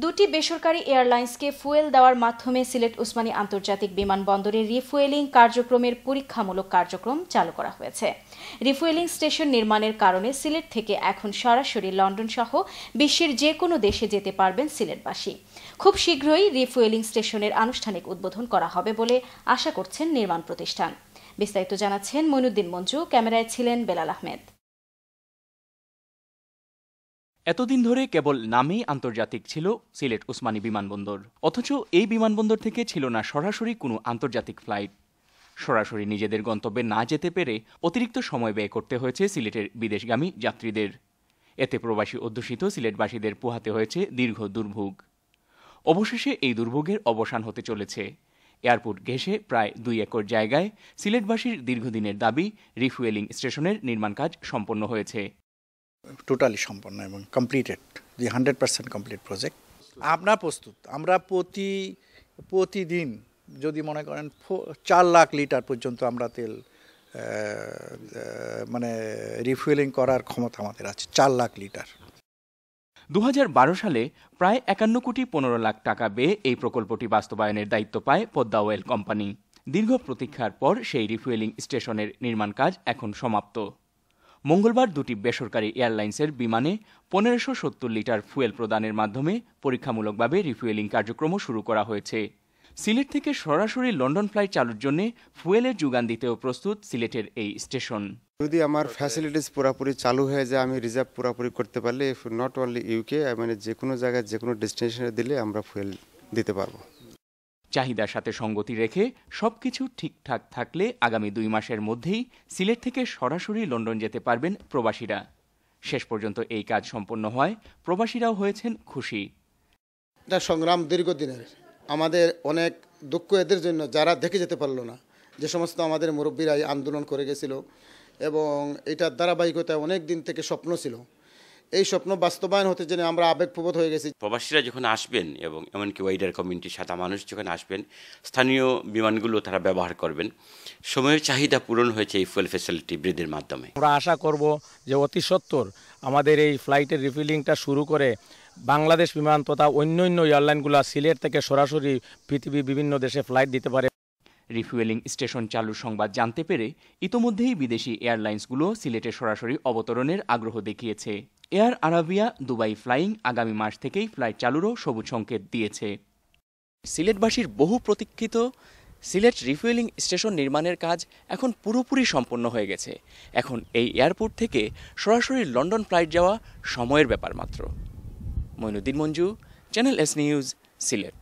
দুটি বেসরকারি এয়ারলাইন্সকে ফুয়েল দেওয়ার মাধ্যমে সিলেট ওসমানী আন্তর্জাতিক বিমানবন্দরে রিফুয়েলিং কার্যক্রমের পরীক্ষামূলক কার্যক্রম চালু করা হয়েছে। রিফুয়েলিং স্টেশন নির্মাণের কারণে সিলেট থেকে এখন সরাসরি লন্ডন সহ বিশ্বের যে কোনো দেশে যেতে পারবেন সিলেটবাসী। খুব শীঘ্রই রিফুয়েলিং স্টেশনের আনুষ্ঠানিক উদ্বোধন করা হবে বলে আশা করছেন নির্মাণ প্রতিষ্ঠান। বিস্তারিত জানাচ্ছেন মইনুদ্দিন মঞ্জু, ক্যামেরায় ছিলেন বেলাল আহমেদ। এতদিন ধরে কেবল নামেই আন্তর্জাতিক ছিল সিলেট ওসমানী বিমানবন্দর, অথচ এই বিমানবন্দর থেকে ছিল না সরাসরি কোনো আন্তর্জাতিক ফ্লাইট। সরাসরি নিজেদের গন্তব্যে না যেতে পেরে অতিরিক্ত সময় ব্যয় করতে হয়েছে সিলেটের বিদেশগামী যাত্রীদের। এতে প্রবাসী অধ্যুষিত সিলেটবাসীদের পোহাতে হয়েছে দীর্ঘ দুর্ভোগ। অবশেষে এই দুর্ভোগের অবসান হতে চলেছে। এয়ারপোর্ট ঘেঁষে প্রায় 2 একর জায়গায় সিলেটবাসীর দীর্ঘদিনের দাবি রিফুয়েলিং স্টেশনের নির্মাণ কাজ সম্পন্ন হয়েছে। টোটালি সম্পন্ন এবং কমপ্লিটেড, যে 100% কমপ্লিট প্রজেক্ট। আমরা প্রস্তুত। আমরা প্রতিদিন যদি মনে করেন 4 লাখ লিটার পর্যন্ত আমরা তেল রিফুয়েলিং করার ক্ষমতা আমাদের আছে, 4 লাখ লিটার। 2012 সালে প্রায় 51 কোটি 15 লাখ টাকা ব্যয়ে এই প্রকল্পটি বাস্তবায়নের দায়িত্ব পায় পদ্মা অয়েল কোম্পানি। দীর্ঘ প্রতীক্ষার পর সেই রিফুয়েলিং স্টেশনের নির্মাণ কাজ এখন সমাপ্ত। মঙ্গলবার দুটি বেসরকারি এয়ারলাইন্সের বিমানে 1570 লিটার ফুয়েল প্রদানের মাধ্যমে পরীক্ষামূলকভাবে রিফুয়েলিং কার্যক্রম শুরু করা হয়েছে। সিলেট থেকে সরাসরি লন্ডন ফ্লাইট চালুর জন্য ফুয়েলের যোগান দিতেও প্রস্তুত সিলেটের এই স্টেশন। যদি আমার ফ্যাসিলিটিস পুরোপুরি চালু হয়ে যায়, আমি রিজার্ভ পুরোপুরি করতে পারলে নট অনলি ইউকে, যে কোনো জায়গায় যে কোনো ডেস্টিনেশনে দিলে আমরা ফুয়েল দিতে পারবো। চাহিদার সাথে সঙ্গতি রেখে সবকিছু ঠিকঠাক থাকলে আগামী 2 মাসের মধ্যেই সিলেট থেকে সরাসরি লন্ডন যেতে পারবেন প্রবাসীরা। শেষ পর্যন্ত এই কাজ সম্পন্ন হয় প্রবাসীরাও হয়েছেন খুশি। এটা সংগ্রাম দীর্ঘদিনের, আমাদের অনেক দুঃখ এদের জন্য যারা দেখে যেতে পারলো না, যে সমস্ত আমাদের মুরব্বীরা আন্দোলন করে গেছিল, এবং এটার ধারাবাহিকতায় অনেক দিন থেকে স্বপ্ন ছিল। এই স্বপ্ন বাস্তবায়ন হতে জেনে আমরা আবেগপ্রবণ হয়ে গেছি। প্রবাসীরা যখন আসবেন এবং এমনকি ওয়াইডার কমিউনিটি সাদা মানুষ যখন আসবেন, স্থানীয় বিমানগুলো তারা ব্যবহার করবেন। সময়ের চাহিদা পূরণ হয়েছে এই ফুয়েল ফ্যাসিলিটি বৃদ্ধির মাধ্যমে। আমরা আশা করব যে অতি সত্বর আমাদের এই ফ্লাইটের রিফিলিংটা শুরু করে বাংলাদেশ বিমান তথা অন্যান্য এয়ারলাইনগুলো সিলেট থেকে সরাসরি পৃথিবীর বিভিন্ন দেশে ফ্লাইট দিতে পারে। রিফুয়েলিং স্টেশন চালুর সংবাদ জানতে পেরে ইতোমধ্যেই বিদেশি এয়ারলাইন্সগুলো সিলেটে সরাসরি অবতরণের আগ্রহ দেখিয়েছে। এয়ার আরাবিয়া দুবাই ফ্লাইং আগামী মাস থেকেই ফ্লাইট চালুরও সবুজ সংকেত দিয়েছে। সিলেটবাসীর বহু প্রতীক্ষিত সিলেট রিফুয়েলিং স্টেশন নির্মাণের কাজ এখন পুরোপুরি সম্পন্ন হয়ে গেছে। এখন এই এয়ারপোর্ট থেকে সরাসরি লন্ডন ফ্লাইট যাওয়া সময়ের ব্যাপার মাত্র। Moinuddin Manju, channel S news, Sylhet.